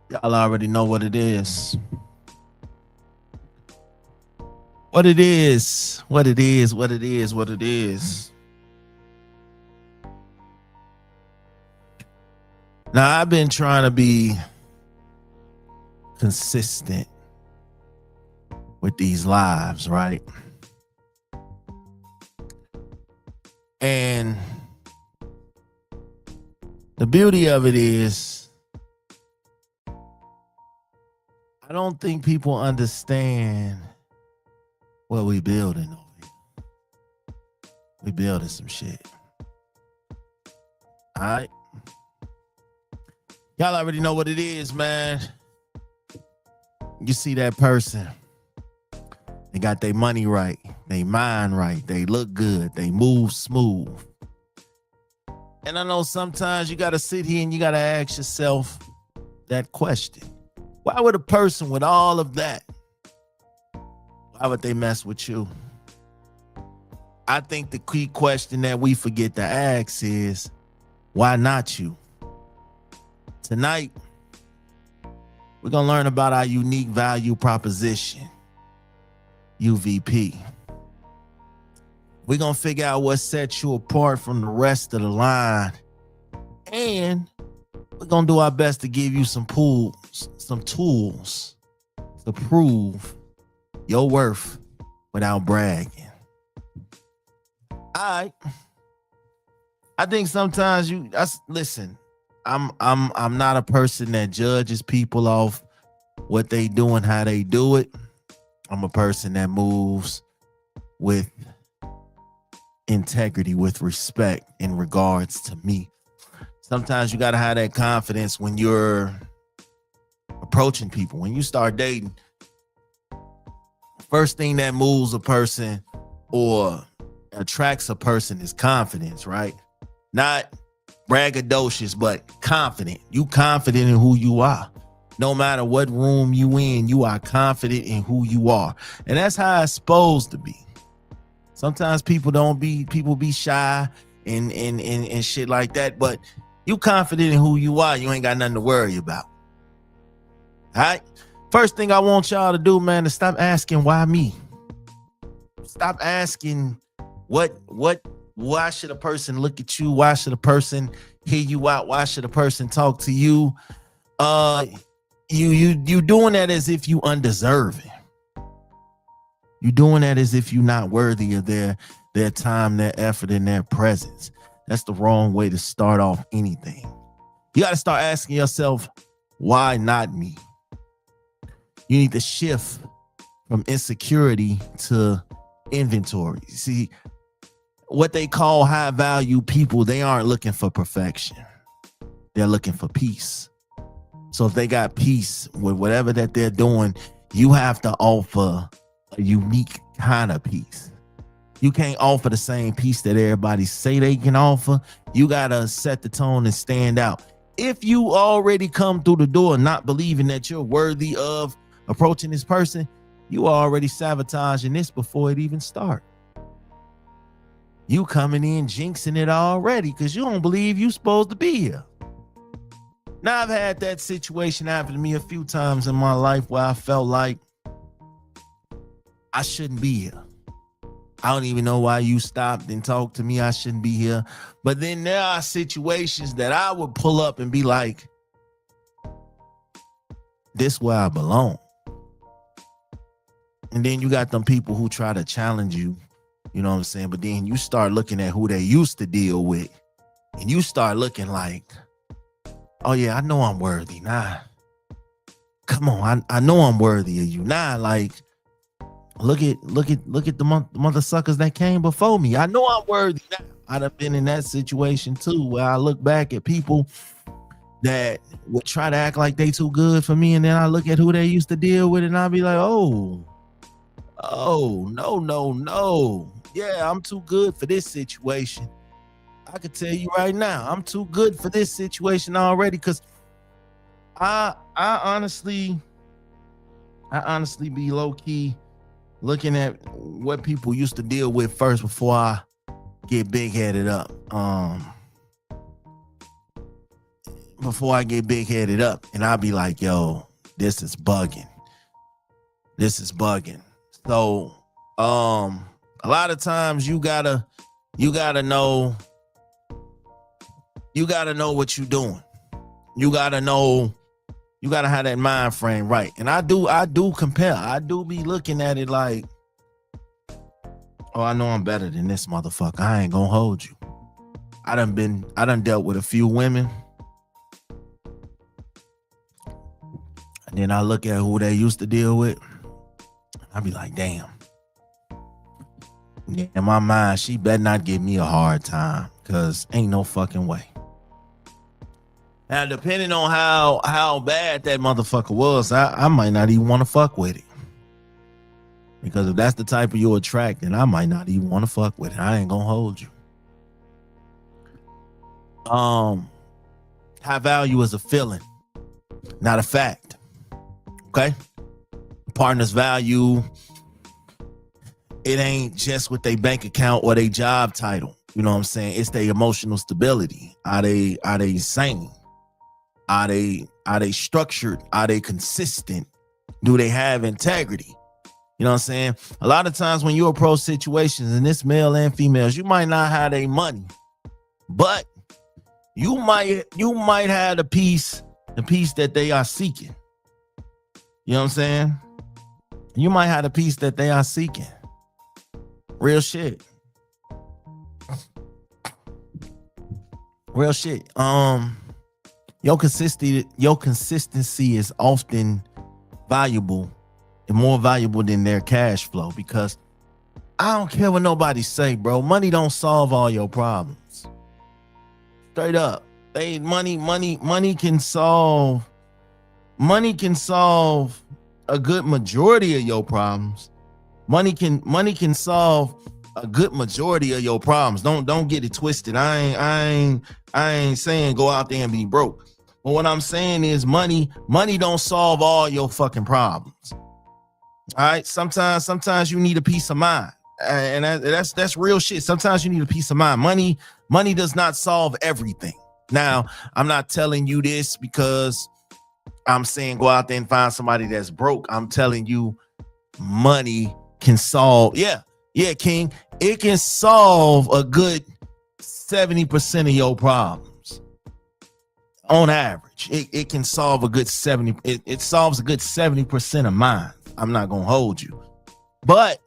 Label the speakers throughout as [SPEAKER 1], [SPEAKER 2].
[SPEAKER 1] Y'all already know what it is. What it is. What it is. What it is. What it is. Now, I've been trying to be consistent with these lives, right? And the beauty of it is, I don't think people understand what we building over here. We building some shit. All right. Y'all already know what it is, man. You see that person. They got their money right. They mind right. They look good. They move smooth. And I know sometimes you got to sit here and you got to ask yourself that question. Why would a person with all of that, why would they mess with you? I think the key question that we forget to ask is, why not you? Tonight, we're going to learn about our unique value proposition, UVP. We're going to figure out what sets you apart from the rest of the line. And we're going to do our best to give you some tools to prove your worth without bragging. All right. I think sometimes listen, I'm not a person that judges people off what they do and how they do it. I'm a person that moves with integrity, with respect in regards to me. Sometimes you got to have that confidence when you're approaching people. When you start dating, first thing that moves a person or attracts a person is confidence, right? Not braggadocious, but confident. You confident in who you are. No matter what room you in, you are confident in who you are. And that's how it's supposed to be. Sometimes people be shy and shit like that, but you confident in who you are, you ain't got nothing to worry about. All right? First thing I want y'all to do, man, is stop asking why me. Stop asking why should a person look at you? Why should a person hear you out? Why should a person talk to you? You doing that as if you undeserving. You doing that as if you're not worthy of their time, their effort, and their presence. That's the wrong way to start off anything. You got to start asking yourself, why not me? You need to shift from insecurity to inventory. See, what they call high value people, they aren't looking for perfection. They're looking for peace. So if they got peace with whatever that they're doing, you have to offer a unique kind of peace. You can't offer the same peace that everybody say they can offer. You got to set the tone and stand out. If you already come through the door not believing that you're worthy of approaching this person, you are already sabotaging this before it even starts. You coming in jinxing it already because you don't believe you supposed to be here. Now, I've had that situation happen to me a few times in my life where I felt like I shouldn't be here. I don't even know why you stopped and talked to me. I shouldn't be here. But then there are situations that I would pull up and be like, this where I belong. And then you got them people who try to challenge you. You know what I'm saying? But then you start looking at who they used to deal with. And you start looking like, oh yeah, I know I'm worthy. Nah. Come on, I know I'm worthy of you. Nah, like, look at the mother suckers that came before me. I know I'm worthy now. I'd have been in that situation too, where I look back at people that would try to act like they too good for me, and then I look at who they used to deal with, and I'll be like, oh, no. Yeah, I'm too good for this situation. I could tell you right now, I'm too good for this situation already, because I honestly be low key looking at what people used to deal with first before I get big headed up. before I get big headed up, and I'll be like, yo, this is bugging. This is bugging. So a lot of times you gotta know what you're doing. You gotta have that mind frame right. And I do compare. I do be looking at it like, oh, I know I'm better than this motherfucker. I ain't gonna hold you. I done dealt with a few women. And then I look at who they used to deal with. I be like, damn. In my mind, she better not give me a hard time, because ain't no fucking way. Now, depending on how bad that motherfucker was, I might not even want to fuck with it. Because if that's the type of you attract, then I might not even want to fuck with it. I ain't gonna hold you. High value is a feeling, not a fact. Okay? Partner's value, it ain't just with their bank account or their job title. You know what I'm saying? It's their emotional stability. Are they sane? Are they structured? Are they consistent? Do they have integrity? You know what I'm saying? A lot of times when you approach situations, and it's male and females, you might not have their money, but you might have the peace that they are seeking. You know what I'm saying? You might have the peace that they are seeking. Real shit. Real shit. Your consistency is often valuable and more valuable than their cash flow, because I don't care what nobody say, bro. Money don't solve all your problems. Straight up. Money can solve a good majority of your problems. Money can solve a good majority of your problems. Don't get it twisted. I ain't saying go out there and be broke. But what I'm saying is money don't solve all your fucking problems. All right. Sometimes you need a peace of mind. And that's real shit. Sometimes you need a peace of mind. Money does not solve everything. Now, I'm not telling you this because I'm saying go out there and find somebody that's broke. I'm telling you, money can solve. Yeah, King. It can solve a good 70% of your problems. On average, it can solve a good 70. It solves a good 70% of mine. I'm not gonna hold you, but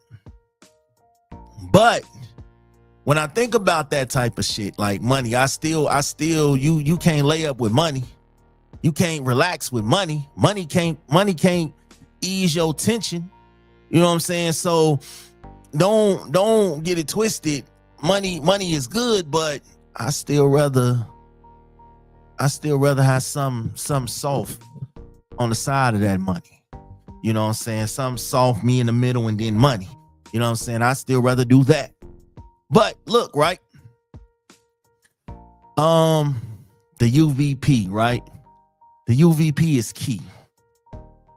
[SPEAKER 1] when I think about that type of shit, like money, I still you can't lay up with money. You can't relax with money. Money can't ease your tension. You know what I'm saying? So don't get it twisted. Money is good, but I still rather have some soft on the side of that money. You know what I'm saying? Some soft, me in the middle, and then money. You know what I'm saying? I still rather do that. But look, right? The UVP, right? The UVP is key.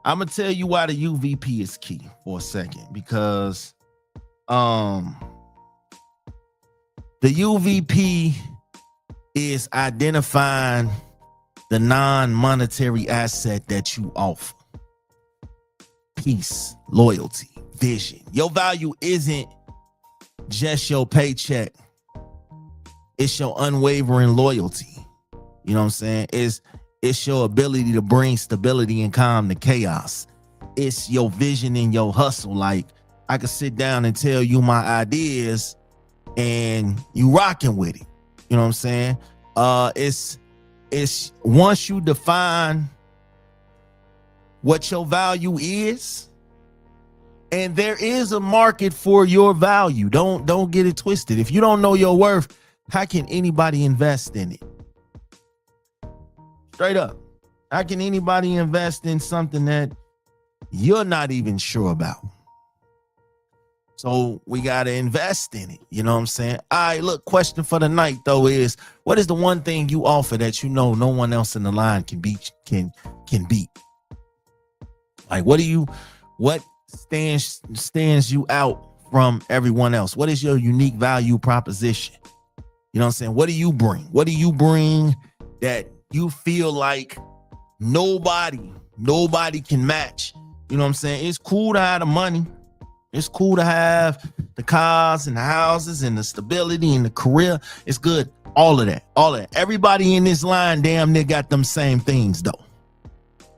[SPEAKER 1] I'm gonna tell you why the UVP is key for a second, because the UVP is identifying the non-monetary asset that you offer. Peace, loyalty, vision. Your value isn't just your paycheck. It's your unwavering loyalty. You know what I'm saying? It's your ability to bring stability and calm to chaos. It's your vision and your hustle. Like, I could sit down and tell you my ideas and you rocking with it. You know what I'm saying? It's once you define what your value is, and there is a market for your value. Don't get it twisted. If you don't know your worth, how can anybody invest in it? Straight up. How can anybody invest in something that you're not even sure about? So we got to invest in it. You know what I'm saying? All right, look, question for the night, though, is what is the one thing you offer that you know no one else in the line can beat? Like, what stands you out from everyone else? What is your unique value proposition? You know what I'm saying? What do you bring? What do you bring that You feel like nobody can match. You know what I'm saying? It's cool to have the money. It's cool to have the cars and the houses and the stability and the career. It's good. All of that. Everybody in this line damn near got them same things though.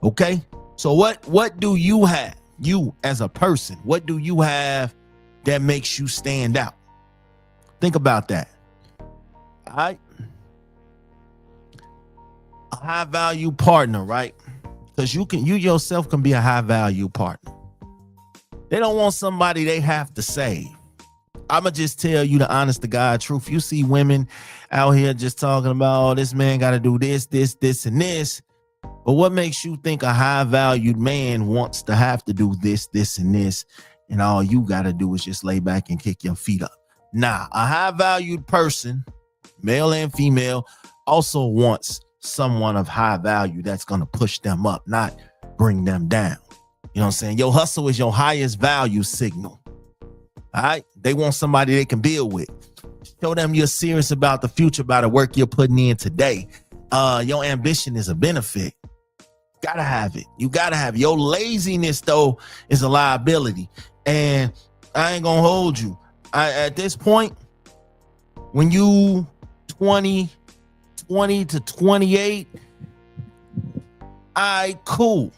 [SPEAKER 1] Okay? So what do you have? You as a person, what do you have that makes you stand out? Think about that. All right? A high value partner, right? Because you yourself can be a high value partner. They don't want somebody they have to save. I'ma just tell you the honest to God truth. You see women out here just talking about, oh, this man got to do this, and this. But what makes you think a high valued man wants to have to do this, and this, and all you got to do is just lay back and kick your feet up? Nah, a high valued person, male and female, also wants someone of high value that's going to push them up, not bring them down. You know what I'm saying? Your hustle is your highest value signal. All right? They want somebody they can build with. Show them you're serious about the future, about the work you're putting in today. Your ambition is a benefit. Gotta have it. You gotta have it. Your laziness, though, is a liability. And I ain't gonna hold you. At this point, when you 20 to 28, cool.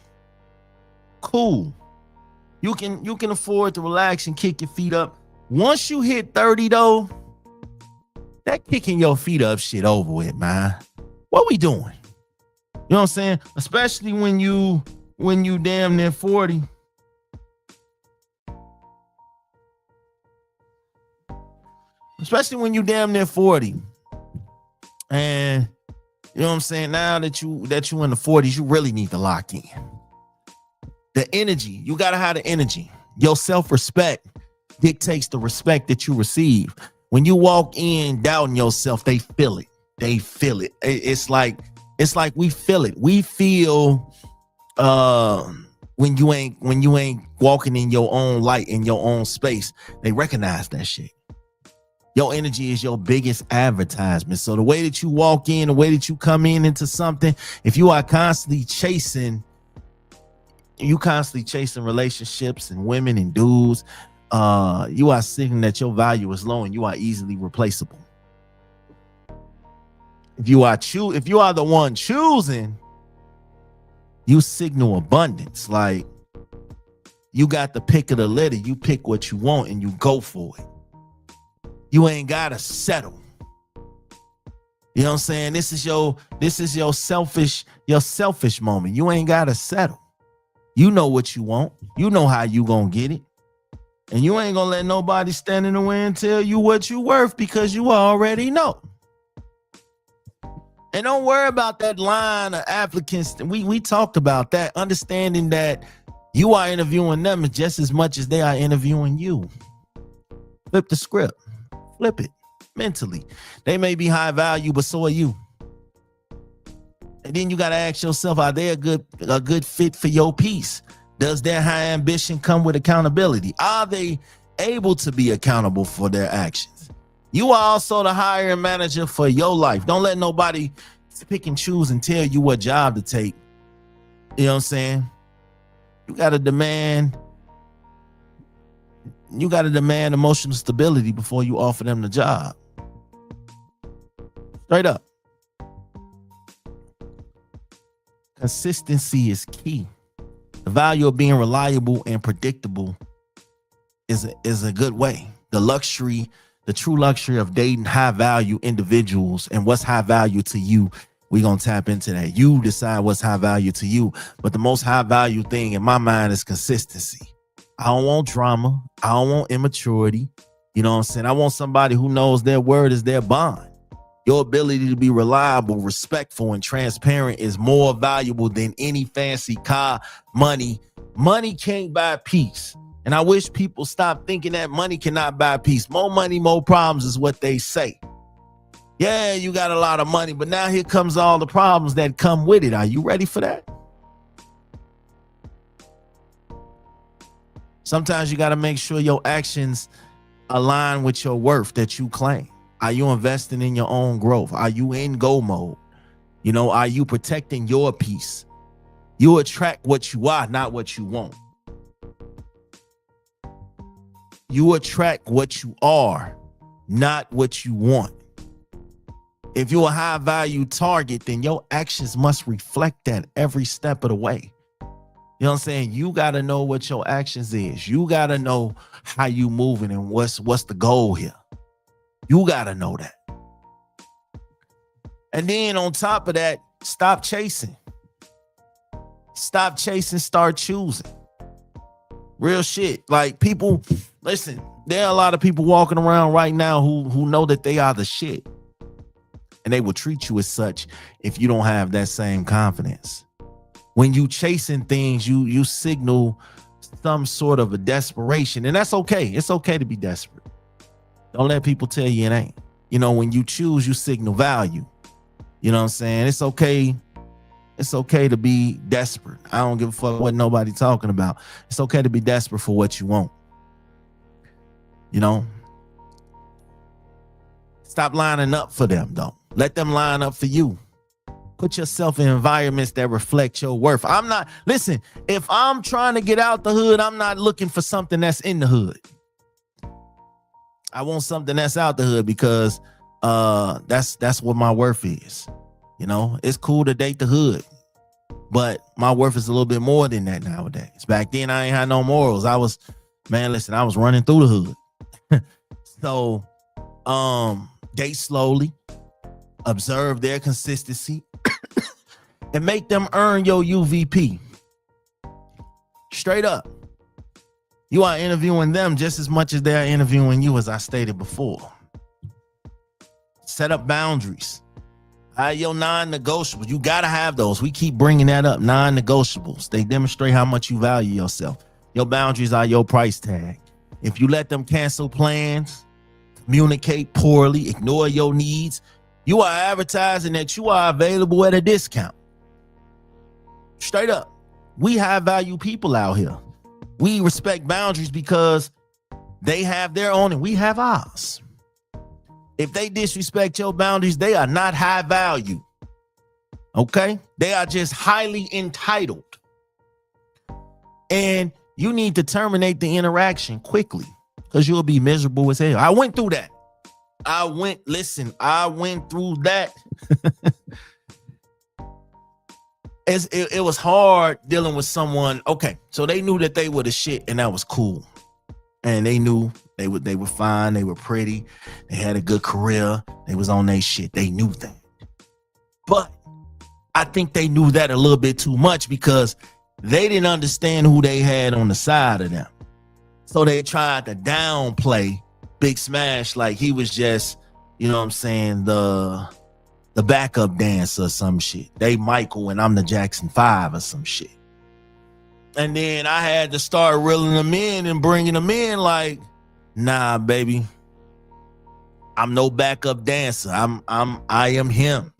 [SPEAKER 1] You can afford to relax and kick your feet up. Once you hit 30 though, that kicking your feet up shit over with, man. What we doing? You know what I'm saying? Especially when you damn near 40. Especially when you damn near 40. And you know what I'm saying? Now that you in the 40s, you really need to lock in. The energy, you gotta have the energy. Your self-respect dictates the respect that you receive. When you walk in doubting yourself, they feel it. It's like we feel it. We feel when you ain't walking in your own light, in your own space. They recognize that shit. Your energy is your biggest advertisement. So the way that you walk in, the way that you come into something, if you are constantly chasing relationships and women and dudes, you are signaling that your value is low and you are easily replaceable. If you are the one choosing, you signal abundance. Like you got the pick of the litter. You pick what you want and you go for it. You ain't gotta settle. You know what I'm saying? This is your selfish moment. You ain't gotta settle. You know what you want. You know how you gonna get it. And you ain't gonna let nobody stand in the way and tell you what you worth, because you already know. And don't worry about that line of applicants. We talked about that, understanding that you are interviewing them just as much as they are interviewing you. Flip the script. Flip it mentally. They may be high value, but so are you. And then you got to ask yourself, are they a good fit for your piece? Does their high ambition come with accountability? Are they able to be accountable for their actions? You are also the hiring manager for your life. Don't let nobody pick and choose and tell you what job to take. You know what I'm saying? You got to demand emotional stability before you offer them the job. Straight up. Consistency is key. The value of being reliable and predictable is a good way. The true luxury of dating high value individuals, and what's high value to you, we're going to tap into that. You decide what's high value to you. But the most high value thing in my mind is consistency. I don't want drama. I don't want immaturity. You know what I'm saying? I want somebody who knows their word is their bond. Your ability to be reliable, respectful, and transparent is more valuable than any fancy car, money. Money can't buy peace. And I wish people stop thinking that money cannot buy peace. More money, more problems is what they say. Yeah, you got a lot of money, but now here comes all the problems that come with it. Are you ready for that? Sometimes you got to make sure your actions align with your worth that you claim. Are you investing in your own growth? Are you in go mode? You know, are you protecting your peace? You attract what you are, not what you want. You attract what you are, not what you want. If you're a high value target, then your actions must reflect that every step of the way. You know what I'm saying? You got to know what your actions is. You got to know how you moving and what's the goal here. You got to know that. And then on top of that, stop chasing. Stop chasing, start choosing. Real shit. Like, people, listen, there are a lot of people walking around right now who know that they are the shit. And they will treat you as such if you don't have that same confidence. When you chasing things, you signal some sort of a desperation. And that's okay. It's okay to be desperate. Don't let people tell you it ain't. You know, when you choose, you signal value. You know what I'm saying? It's okay. It's okay to be desperate. I don't give a fuck what nobody talking about. It's okay to be desperate for what you want. You know? Stop lining up for them, though. Let them line up for you. Put yourself in environments that reflect your worth. Listen, if I'm trying to get out the hood, I'm not looking for something that's in the hood. I want something that's out the hood because that's what my worth is. You know, it's cool to date the hood, but my worth is a little bit more than that nowadays. Back then, I ain't had no morals. I was running through the hood. So, date slowly, observe their consistency, and make them earn your UVP. Straight up. You are interviewing them just as much as they're interviewing you, as I stated before. Set up boundaries. Your non-negotiables. You got to have those. We keep bringing that up. Non-negotiables. They demonstrate how much you value yourself. Your boundaries are your price tag. If you let them cancel plans, communicate poorly, ignore your needs, you are advertising that you are available at a discount. Straight up. We high value people out here. We respect boundaries because they have their own and we have ours. If they disrespect your boundaries, they are not high value. Okay? They are just highly entitled. And you need to terminate the interaction quickly because you'll be miserable as hell. I went through that. I went through that. It was hard dealing with someone. Okay, so they knew that they were the shit and that was cool. And they knew they were fine, they were pretty, they had a good career, they was on their shit. They knew that. But I think they knew that a little bit too much because they didn't understand who they had on the side of them. So they tried to downplay Big Smash like he was just, you know what I'm saying, the backup dancer or some shit. They Michael and I'm the Jackson 5 or some shit. And then I had to start reeling them in and bringing them in like, nah, baby, I'm no backup dancer. I am him.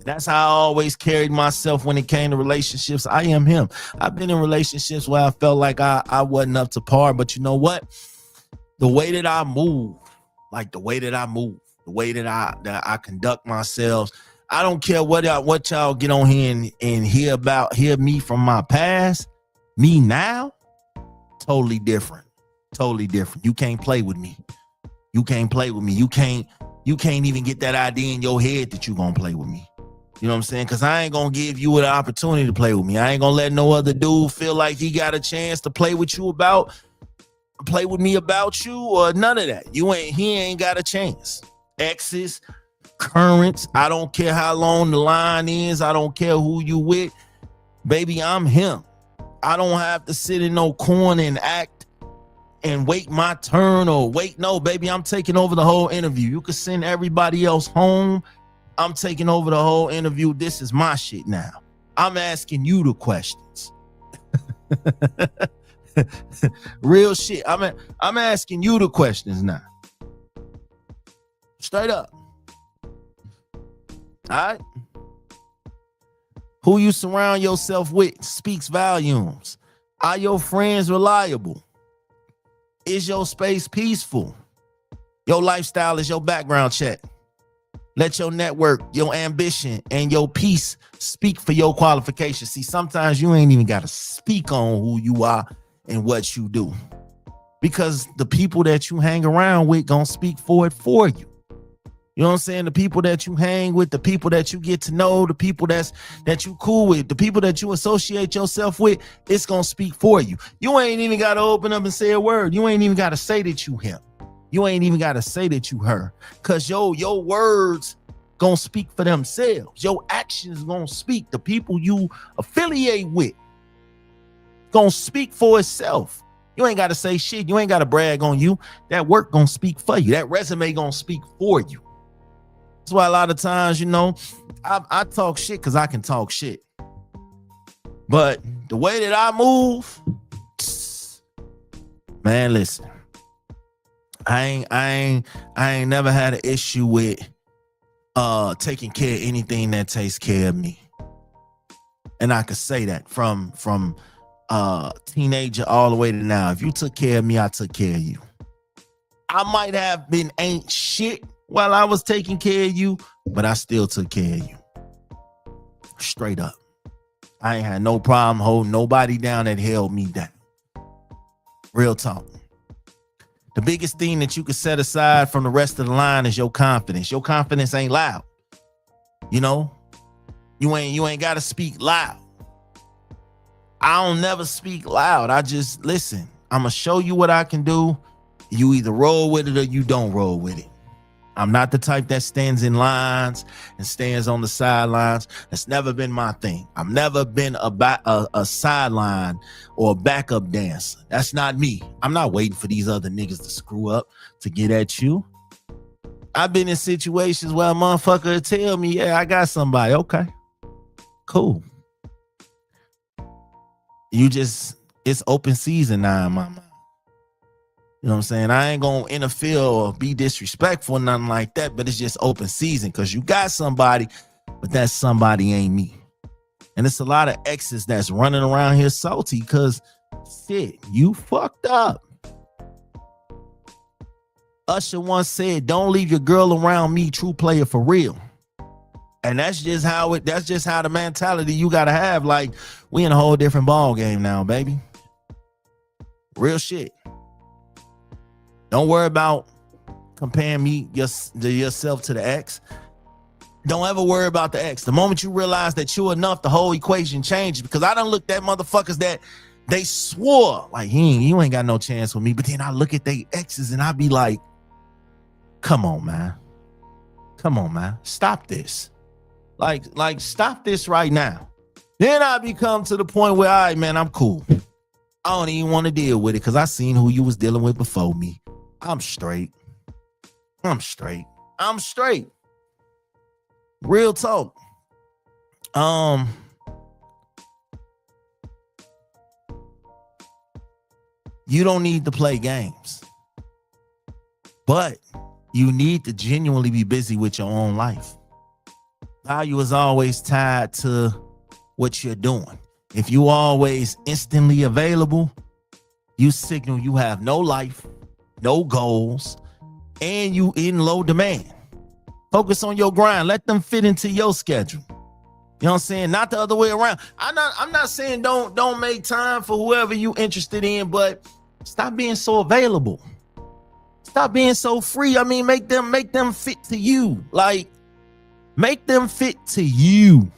[SPEAKER 1] That's how I always carried myself when it came to relationships. I am him. I've been in relationships where I felt like I wasn't up to par, but you know what? The way that I move, the way that I conduct myself, I don't care what y'all get on here and hear me from my past. Me now, totally different. You can't play with me. You can't even get that idea in your head that you're gonna play with me. You know what I'm saying? Because I ain't gonna give you an opportunity to play with me. I ain't gonna let no other dude feel like he got a chance to play with me about you or none of that. He ain't got a chance. Exes, currents, I don't care how long the line is. I don't care who you with. Baby, I'm him. I don't have to sit in no corner and act and wait my turn or wait. No, baby, I'm taking over the whole interview. You can send everybody else home. I'm taking over the whole interview. This is my shit now. I'm asking you the questions. Real shit. I'm asking you the questions now. Straight up. All right. Who you surround yourself with speaks volumes. Are your friends reliable? Is your space peaceful? Your lifestyle is your background check. Let your network, your ambition, and your peace speak for your qualifications. See, sometimes you ain't even got to speak on who you are and what you do, because the people that you hang around with gonna speak for it for you. You know what I'm saying? The people that you hang with, the people that you get to know, the people that you cool with, the people that you associate yourself with, it's gonna speak for you. You ain't even gotta open up and say a word. You ain't even gotta say that you him. You ain't even gotta say that you her. Cause your words gonna speak for themselves. Your actions gonna speak. The people you affiliate with gonna speak for itself. You ain't gotta say shit. You ain't gotta brag on you. That work gonna speak for you. That resume gonna speak for you. That's why a lot of times, you know, I talk shit because I can talk shit. But the way that I move, man, listen, I ain't never had an issue with taking care of anything that takes care of me. And I could say that from teenager all the way to now. If you took care of me, I took care of you. I might have been ain't shit while I was taking care of you, but I still took care of you. Straight up. I ain't had no problem holding nobody down that held me down. Real talk. The biggest thing that you can set aside from the rest of the line is your confidence. Your confidence ain't loud. You know, you ain't got to speak loud. I don't never speak loud. I just listen. I'm going to show you what I can do. You either roll with it or you don't roll with it. I'm not the type that stands in lines and stands on the sidelines. That's never been my thing. I've never been a sideline or a backup dancer. That's not me. I'm not waiting for these other niggas to screw up to get at you. I've been in situations where a motherfucker tell me, yeah, I got somebody. Okay, cool. It's open season now in my mind. You know what I'm saying? I ain't gonna interfere or be disrespectful, nothing like that, but it's just open season because you got somebody, but that somebody ain't me. And it's a lot of exes that's running around here salty because shit, you fucked up. Usher once said, don't leave your girl around me, true player for real. And that's just how the mentality you gotta have. Like, we in a whole different ball game now, baby. Real shit. Don't worry about comparing yourself to the ex. Don't ever worry about the ex. The moment you realize that you're enough, the whole equation changes. Because I done looked at motherfuckers that they swore like you ain't got no chance with me. But then I look at they exes and I be like, come on, man. Stop this. Like stop this right now. Then I become to the point where, all right, man, I'm cool. I don't even want to deal with it because I seen who you was dealing with before me. I'm straight. Real talk. You don't need to play games, but you need to genuinely be busy with your own life. Value is always tied to what you're doing. If you always instantly available, you signal you have no life, no goals, and you in low demand. Focus on your grind. Let them fit into your schedule. You know what I'm saying? Not the other way around. I'm not saying don't make time for whoever you interested in, but stop being so available. Stop being so free. I mean, make them fit to you. Like, make them fit to you.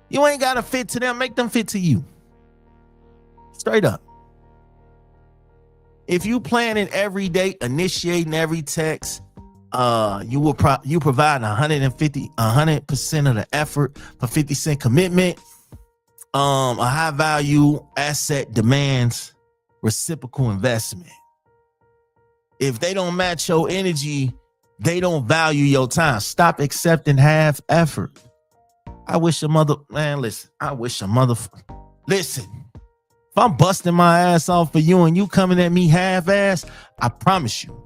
[SPEAKER 1] You ain't got to fit to them. Make them fit to you. Straight up. If you planning every date, initiating every text, you provide 100% of the effort for 50% commitment. A high value asset demands reciprocal investment. If they don't match your energy, they don't value your time. Stop accepting half effort. Listen. If I'm busting my ass off for you and you coming at me half-ass, I promise you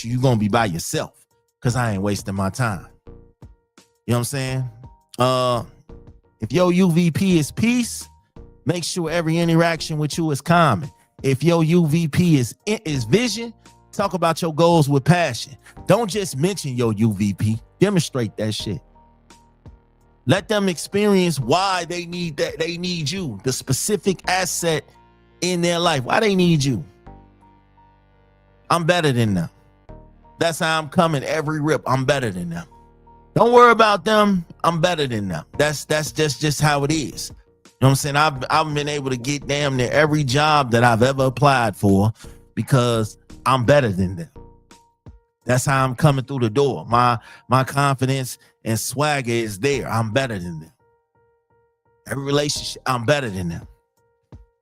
[SPEAKER 1] you're going to be by yourself because I ain't wasting my time. You know what I'm saying? If your UVP is peace, make sure every interaction with you is common. If your UVP is vision, talk about your goals with passion. Don't just mention your UVP. Demonstrate that shit. Let them experience why they need that. They need you, the specific asset in their life. Why they need you. I'm better than them. That's how I'm coming every rip. I'm better than them. Don't worry about them. I'm better than them. That's just how it is. You know what I'm saying? I've been able to get damn near every job that I've ever applied for because I'm better than them. That's how I'm coming through the door. My confidence and swagger is there. I'm better than them. Every relationship, I'm better than them.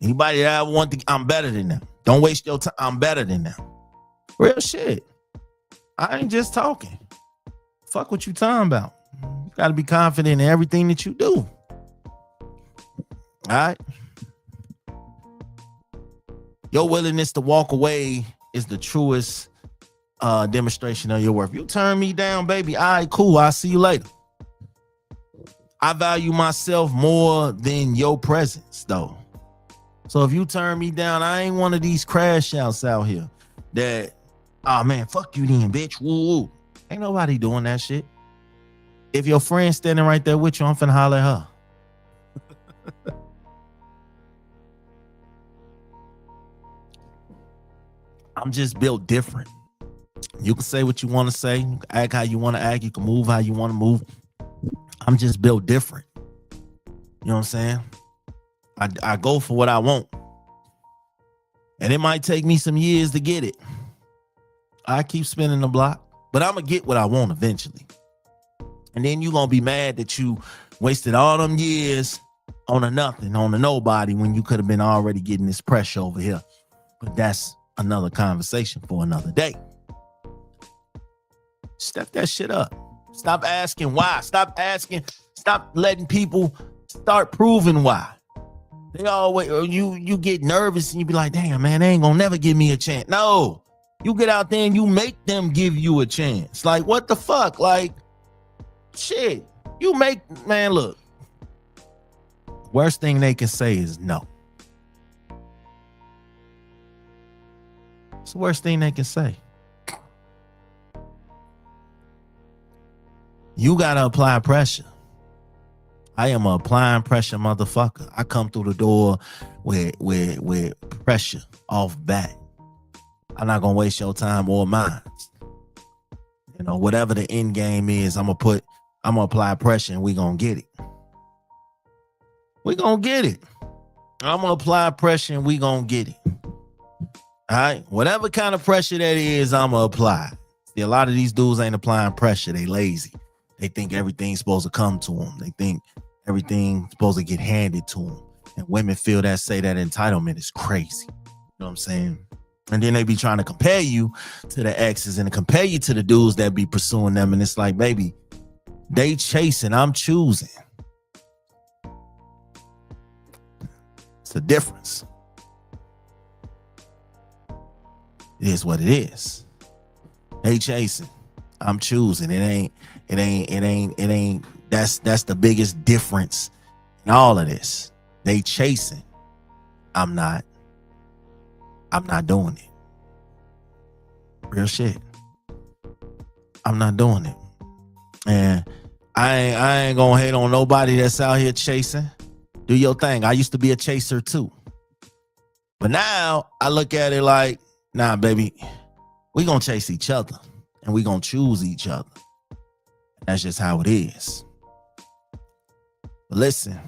[SPEAKER 1] Anybody that I want to, I'm better than them. Don't waste your time. I'm better than them. Real shit. I ain't just talking. Fuck what you talking about. You got to be confident in everything that you do. All right. Your willingness to walk away is the truest demonstration of your worth. You turn me down, baby. All right, cool. I'll see you later. I value myself more than your presence, though. So if you turn me down, I ain't one of these crash outs out here that, oh man, fuck you then, bitch. Woo woo. Ain't nobody doing that shit. If your friend's standing right there with you, I'm finna holler at her. I'm just built different. You can say what you want to say. You can act how you want to act. You can move how you want to move. I'm just built different. You know what I'm saying? I go for what I want. And it might take me some years to get it. I keep spinning the block. But I'm going to get what I want eventually. And then you're going to be mad that you wasted all them years on a nothing, on a nobody, when you could have been already getting this pressure over here. But that's another conversation for another day. Step that shit up. Stop asking why. Stop letting people start proving why. They always, or you get nervous and you be like, damn, man, they ain't gonna never give me a chance. No. You get out there and you make them give you a chance. Like, what the fuck? Like, shit. You make, man, look. Worst thing they can say is no. It's the worst thing they can say. You gotta apply pressure. I am a applying pressure motherfucker. I come through the door with pressure off bat. I'm not gonna waste your time or mine. You know, whatever the end game is, I'm gonna apply pressure and we gonna get it. We gonna get it. I'm gonna apply pressure and we gonna get it. All right, whatever kind of pressure that is, I'm gonna apply. See, a lot of these dudes ain't applying pressure. They lazy. They think everything's supposed to come to them. They think everything's supposed to get handed to them. And women feel that, say that entitlement is crazy. You know what I'm saying? And then they be trying to compare you to the exes and compare you to the dudes that be pursuing them. And it's like, baby, they chasing, I'm choosing. It's a difference. It is what it is. They chasing, I'm choosing. It ain't. That's the biggest difference in all of this. They chasing. I'm not doing it. Real shit. I'm not doing it. And I ain't gonna hate on nobody that's out here chasing. Do your thing. I used to be a chaser too. But now I look at it like, nah, baby, we gonna chase each other and we gonna choose each other. That's just how it is. But listen,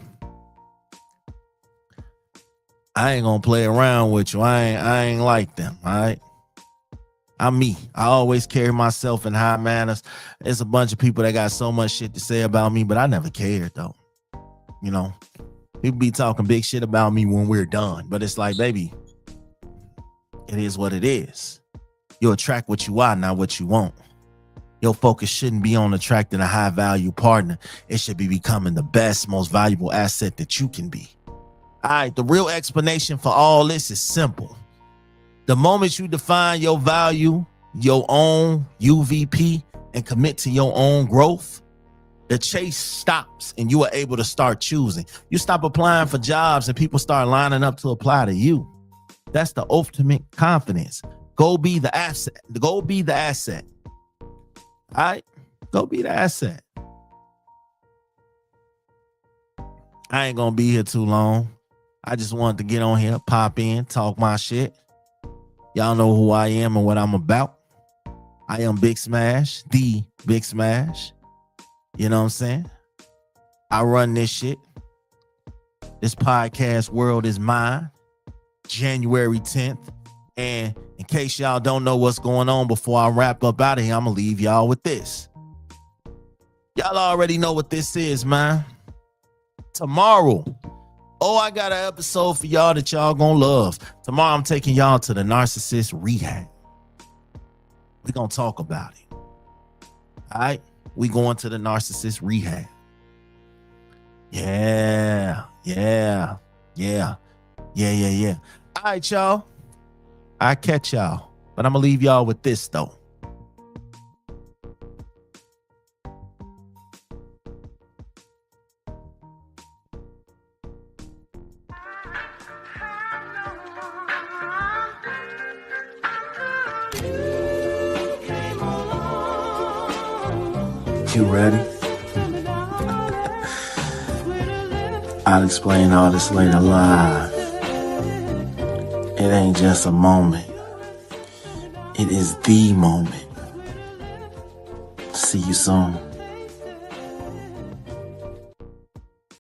[SPEAKER 1] I ain't gonna play around with you. I ain't like them, all right? I'm me. I always carry myself in high manners. There's a bunch of people that got so much shit to say about me, but I never cared though. You know, people be talking big shit about me when we're done, but it's like, baby, it is what it is. You attract what you are, not what you want. Your focus shouldn't be on attracting a high value partner. It should be becoming the best, most valuable asset that you can be. All right, the real explanation for all this is simple. The moment you define your value, your own UVP, and commit to your own growth, the chase stops and you are able to start choosing. You stop applying for jobs and people start lining up to apply to you. That's the ultimate confidence. Go be the asset. Go be the asset. All right. Go be the asset. I ain't gonna be here too long. I just wanted to get on here, pop in, talk my shit. Y'all know who I am and what I'm about. I am Big Smash, the Big Smash. You know what I'm saying? I run this shit. This podcast world is mine. January 10th. And in case y'all don't know what's going on before I wrap up out of here, I'm going to leave y'all with this. Y'all already know what this is, man. Tomorrow, I got an episode for y'all that y'all gonna love. Tomorrow, I'm taking y'all to the narcissist rehab. We gonna talk about it. All right? We going to the narcissist rehab. Yeah. All right, y'all. I catch y'all. But I'm gonna leave y'all with this, though. You ready? I'll explain all this later live. It ain't just a moment. It is the moment. See you soon.